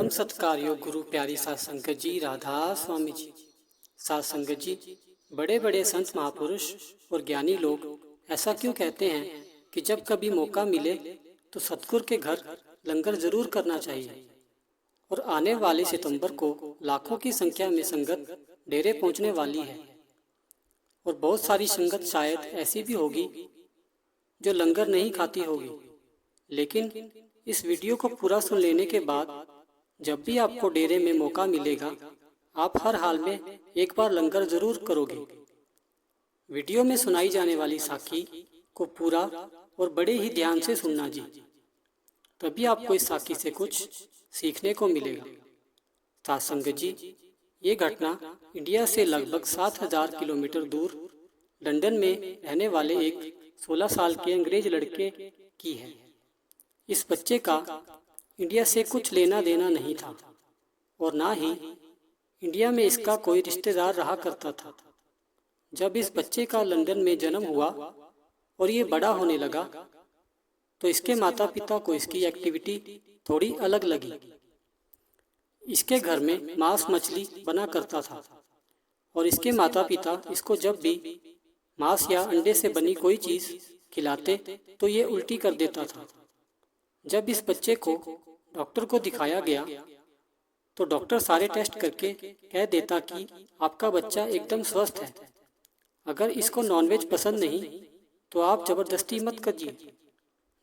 परम सत्कार्यो गुरु प्यारी साध संगत जी, राधा स्वामी जी। साध संगत जी, बड़े बड़े संत महापुरुष और ज्ञानी लोग ऐसा क्यों कहते हैं कि जब कभी मौका मिले तो सतगुरु के घर लंगर जरूर करना चाहिए। और आने वाले सितंबर को लाखों की संख्या में संगत डेरे पहुंचने वाली है और बहुत सारी संगत शायद ऐसी भी होगी जो लंगर नहीं खाती होगी। लेकिन इस वीडियो को पूरा सुन लेने के बाद जब भी आपको डेरे में मौका मिलेगा, आप हर हाल में एक बार लंगर जरूर करोगे। वीडियो में सुनाई जाने वाली साखी को पूरा और बड़े ही ध्यान से सुनना जी, तभी आपको इस साखी से कुछ सीखने को मिलेगा। साध संगत जी, ये घटना इंडिया से लगभग 7,000 किलोमीटर दूर लंदन में रहने वाले एक 16 साल के अंग्रेज लड़के की है। इस बच्चे का इंडिया से कुछ लेना देना नहीं था और ना ही इंडिया में इसका कोई रिश्तेदार रहा करता था। जब इस बच्चे का लंदन में जन्म हुआ और ये बड़ा होने लगा तो इसके माता पिता को इसकी एक्टिविटी थोड़ी अलग लगी। इसके घर में मांस मछली बना करता था और इसके माता पिता इसको जब भी मांस या अंडे से बनी कोई चीज खिलाते तो ये उल्टी कर देता था। जब इस बच्चे को डॉक्टर को दिखाया गया तो डॉक्टर सारे टेस्ट करके कह देता कि आपका बच्चा एकदम स्वस्थ है। अगर इसको नॉनवेज पसंद नहीं तो आप जबरदस्ती मत करिए।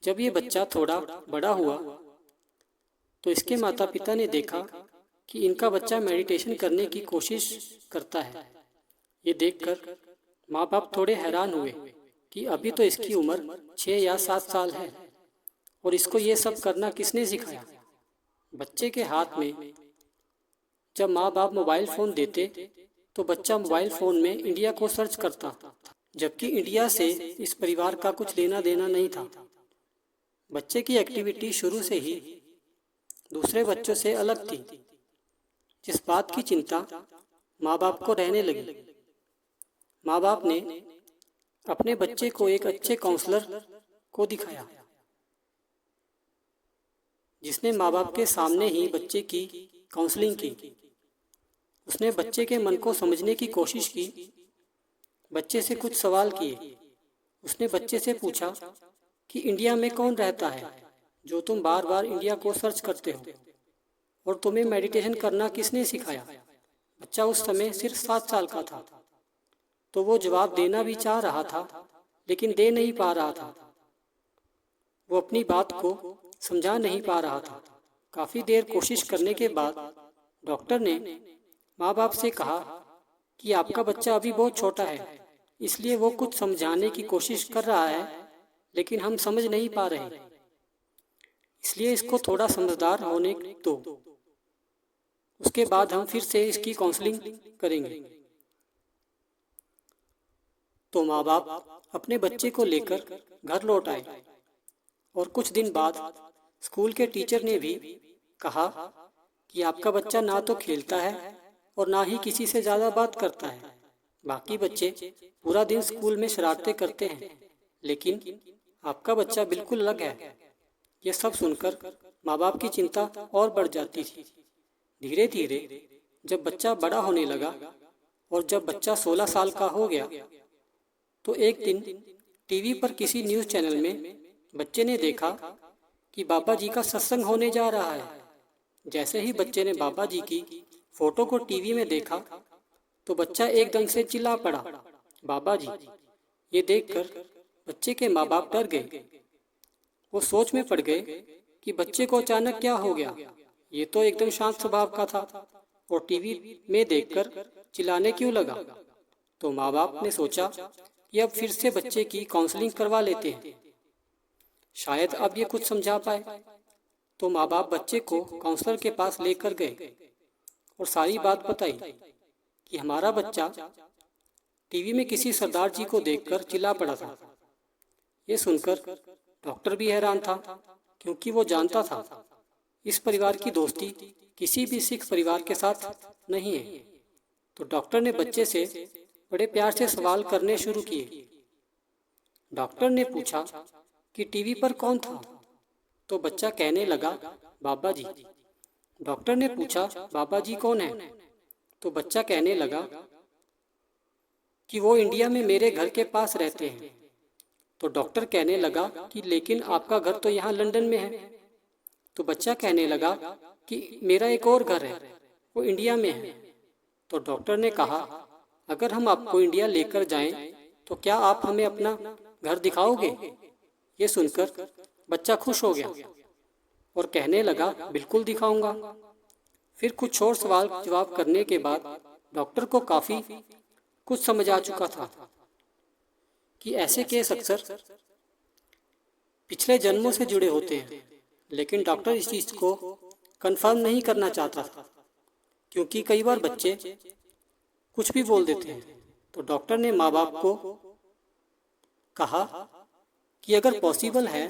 जब ये बच्चा थोड़ा बड़ा हुआ तो इसके माता पिता ने देखा कि इनका बच्चा मेडिटेशन करने की कोशिश करता है। ये देखकर माँ बाप थोड़े हैरान हुए कि अभी तो इसकी उम्र 6 या 7 साल है और इसको ये सब करना किसने सिखाया। बच्चे के हाथ में जब माँ बाप मोबाइल फ़ोन देते तो बच्चा मोबाइल फ़ोन में इंडिया को सर्च करता, जबकि इंडिया से इस परिवार का कुछ लेना देना नहीं था। बच्चे की एक्टिविटी शुरू से ही दूसरे बच्चों से अलग थी, जिस बात की चिंता माँ बाप को रहने लगी। माँ बाप ने अपने बच्चे को एक अच्छे काउंसलर को दिखाया, जिसने माँ बाप के सामने ही बच्चे की काउंसलिंग की। उसने बच्चे के मन को समझने की कोशिश की, बच्चे से कुछ सवाल किए। उसने बच्चे से पूछा कि इंडिया में कौन रहता है जो तुम बार बार इंडिया को सर्च करते हो, और तुम्हें मेडिटेशन करना किसने सिखाया। बच्चा उस समय सिर्फ 7 साल का था, तो वो जवाब देना भी चाह रहा था लेकिन दे नहीं पा रहा था। वो अपनी बात को समझा नहीं पा रहा था। काफी देर कोशिश करने के बाद डॉक्टर ने माँ बाप से कहा कि आपका बच्चा अभी बहुत छोटा है, इसलिए वो कुछ समझाने की कोशिश कर रहा है लेकिन हम समझ नहीं पा रहे, इसलिए इसको थोड़ा समझदार होने दो। उसके बाद हम फिर से इसकी काउंसलिंग करेंगे। तो माँ बाप अपने बच्चे को लेकर घर लौट आए और कुछ दिन बाद स्कूल के टीचर ने भी कहा कि आपका बच्चा ना तो खेलता है और ना ही किसी से ज़्यादा बात करता है। बाकी बच्चे पूरा दिन स्कूल में शरारतें करते हैं, लेकिन आपका बच्चा बिल्कुल अलग है। ये सब सुनकर माँ बाप की चिंता और बढ़ जाती थी। धीरे धीरे जब बच्चा बड़ा होने लगा और जब बच्चा 16 साल का हो गया तो एक दिन टीवी पर किसी न्यूज़ चैनल में बच्चे ने देखा कि बाबा जी का सत्संग होने जा रहा है। जैसे ही बच्चे ने बाबा जी की फोटो को टीवी में देखा तो बच्चा एकदम से चिल्ला पड़ा, बाबा जी। ये देखकर बच्चे के माँ बाप डर गए। वो सोच में पड़ गए कि बच्चे को अचानक क्या हो गया। ये तो एकदम शांत स्वभाव का था और टीवी में देखकर चिल्लाने क्यों लगा। तो माँ बाप ने सोचा कि अब फिर से बच्चे की काउंसलिंग करवा लेते हैं, शायद अब ये कुछ समझा पाए। तो माँ बाप बच्चे को काउंसलर के पास लेकर गए और सारी बात बताई कि हमारा बच्चा टीवी में किसी सरदार जी को देखकर चिल्ला पड़ा था। ये सुनकर डॉक्टर भी हैरान था, क्योंकि वो जानता था इस परिवार की दोस्ती किसी भी सिख परिवार के साथ नहीं है। तो डॉक्टर ने बच्चे से बड़े प्यार से सवाल करने शुरू किए। डॉक्टर ने पूछा कि टीवी पर कौन था, तो बच्चा कहने लगा, बाबा जी। डॉक्टर ने पूछा, बाबा जी कौन है? तो बच्चा कहने लगा कि वो इंडिया में मेरे घर के पास रहते हैं। तो डॉक्टर कहने लगा कि लेकिन आपका घर तो यहाँ लंदन में है। तो बच्चा कहने लगा कि मेरा एक और घर है, वो इंडिया में है। तो डॉक्टर ने कहा, अगर हम आपको इंडिया लेकर जाएं तो क्या आप हमें अपना घर दिखाओगे? ये सुनकर बच्चा खुश हो गया और कहने लगा, बिल्कुल दिखाऊंगा। फिर कुछ और सवाल जवाब करने के बाद डॉक्टर को काफी कुछ समझ आ चुका था कि ऐसे केस अक्सर पिछले जन्मों से जुड़े होते हैं, लेकिन डॉक्टर इस चीज को कंफर्म नहीं करना चाहता था, क्योंकि कई बार बच्चे कुछ भी बोल देते हैं। तो डॉक्टर ने माँ बाप को कहा कि अगर पॉसिबल है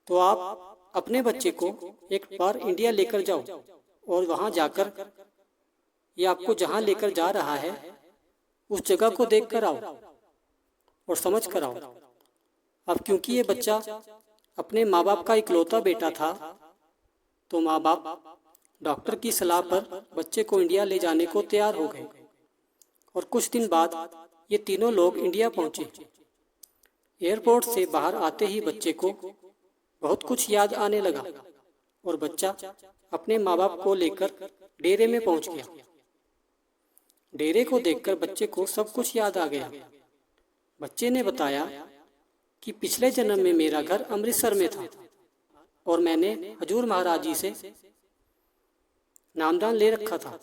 तो आप अपने बच्चे को एक बार इंडिया लेकर जाओ और वहां जाकर ये आपको जहां लेकर जा रहा है उस जगह को देख कर आओ और समझ कर आओ। अब क्योंकि ये बच्चा अपने माँ बाप का इकलौता बेटा था, तो माँ बाप डॉक्टर की सलाह पर बच्चे को इंडिया ले जाने को तैयार हो गए। और कुछ दिन बाद ये तीनों लोग इंडिया पहुंचे। एयरपोर्ट से बाहर आते ही बच्चे को बहुत कुछ याद आने लगा और बच्चा अपने माँ बाप को लेकर डेरे में पहुंच गया। डेरे को देखकर बच्चे को सब कुछ याद आ गया। बच्चे ने बताया कि पिछले जन्म में मेरा घर अमृतसर में था और मैंने हजूर महाराज जी से नामदान ले रखा था,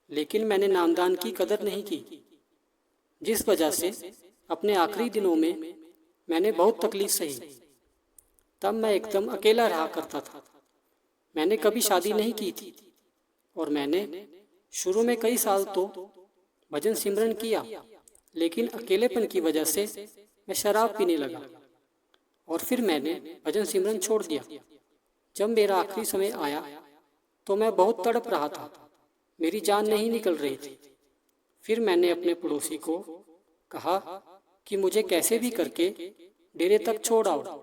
लेकिन मैंने नामदान की कदर नहीं की, जिस वजह से अपने आखिरी दिनों में मैंने बहुत तकलीफ सही। तब मैं एकदम अकेला रहा करता था। मैंने कभी शादी नहीं की थी और मैंने शुरू में कई साल तो भजन सिमरन किया, लेकिन अकेलेपन की वजह से मैं शराब पीने लगा और फिर मैंने भजन सिमरन छोड़ दिया। जब मेरा आखिरी समय आया तो मैं बहुत तड़प रहा था, मेरी जान नहीं निकल रही थी। फिर मैंने अपने पड़ोसी को कहा कि मुझे कैसे भी करके डेरे तक छोड़ आओ।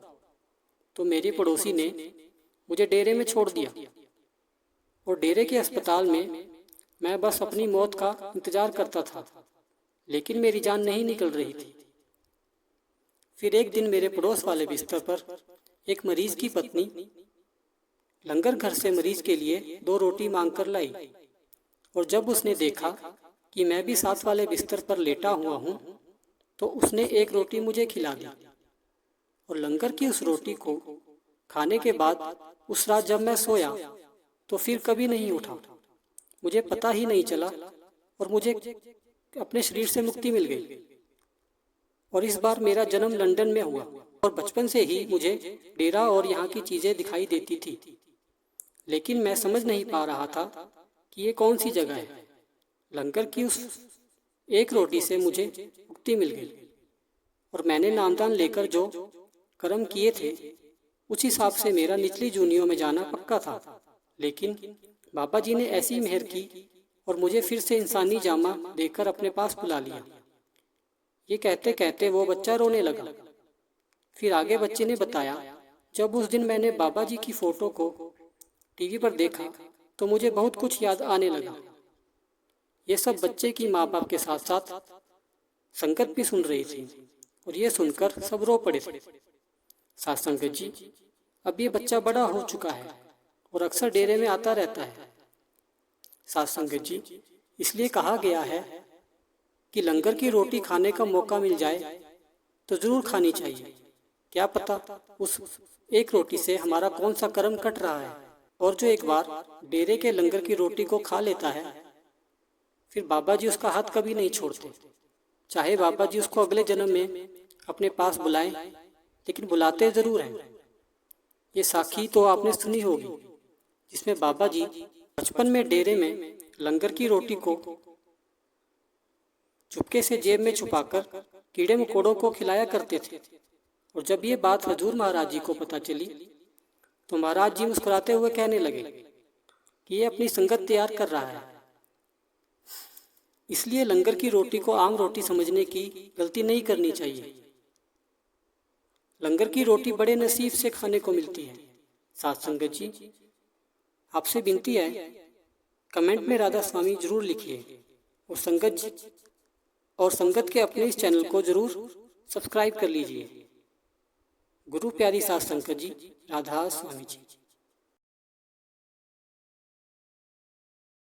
तो मेरी पड़ोसी ने मुझे डेरे में छोड़ दिया और डेरे के अस्पताल में मैं बस अपनी मौत का इंतजार करता था, लेकिन मेरी जान नहीं निकल रही थी। फिर एक दिन मेरे पड़ोस वाले बिस्तर पर एक मरीज की पत्नी लंगर घर से मरीज के लिए 2 रोटी मांग कर लाई और जब उसने देखा कि मैं भी साथ वाले बिस्तर पर लेटा हुआ हूँ तो उसने एक रोटी मुझे खिला दी। और लंगर की उस रोटी को खाने के बाद उस रात जब मैं सोया तो फिर कभी नहीं उठा। मुझे पता ही नहीं चला और मुझे अपने शरीर से मुक्ति मिल गई। और इस बार मेरा जन्म लंदन में हुआ और बचपन से ही मुझे डेरा और यहाँ की चीजें दिखाई देती थी, लेकिन मैं समझ नहीं पा रहा था कि ये कौन सी जगह है। लंगर की उस एक रोटी से मुझे मुक्ति मिल गई और मैंने नामदान लेकर जो कर्म किए थे उस हिसाब से मेरा निचली जूनियों में जाना पक्का था। लेकिन बाबा जी ने ऐसी मेहर की और मुझे फिर से इंसानी जामा देकर अपने पास बुला लिया। ये कहते कहते वो बच्चा रोने लगा। फिर आगे बच्चे ने बताया, जब उस दिन मैंने बाबा जी की फोटो को टीवी पर देखा तो मुझे बहुत कुछ याद आने लगा। ये सब बच्चे की माँ बाप के साथ साथ संगत भी सुन रही थी और ये सुनकर सब रो पड़े थे। साथ संगत जी, अब ये बच्चा बड़ा हो चुका है और अक्सर डेरे में आता रहता है। साथ संगत जी, इसलिए कहा गया है कि लंगर की रोटी खाने का मौका मिल जाए तो जरूर खानी चाहिए। क्या पता उस एक रोटी से हमारा कौन सा कर्म कट रहा है। और जो एक बार डेरे के लंगर की रोटी को खा लेता है फिर बाबा जी उसका हाथ कभी नहीं छोड़ते। चाहे बाबा जी उसको अगले जन्म में अपने पास बुलाएं, लेकिन बुलाते जरूर हैं। ये साखी तो आपने सुनी होगी, जिसमें बाबा जी बचपन में डेरे में लंगर की रोटी को चुपके से जेब में छुपाकर कीड़े मकोड़ों को खिलाया करते थे। और जब ये बात हजूर महाराज जी को पता चली तो महाराज जी मुस्कुराते हुए कहने लगे कि ये अपनी संगत तैयार कर रहा है, इसलिए लंगर की रोटी को आम रोटी समझने की गलती नहीं करनी चाहिए। लंगर की रोटी बड़े नसीब से खाने को मिलती है। साथ संगत जी, आपसे विनती है, कमेंट में राधा स्वामी जरूर लिखिए और संगत के अपने इस चैनल को जरूर सब्सक्राइब कर लीजिए। गुरु प्यारी सास संगत जी, राधा स्वामी जी।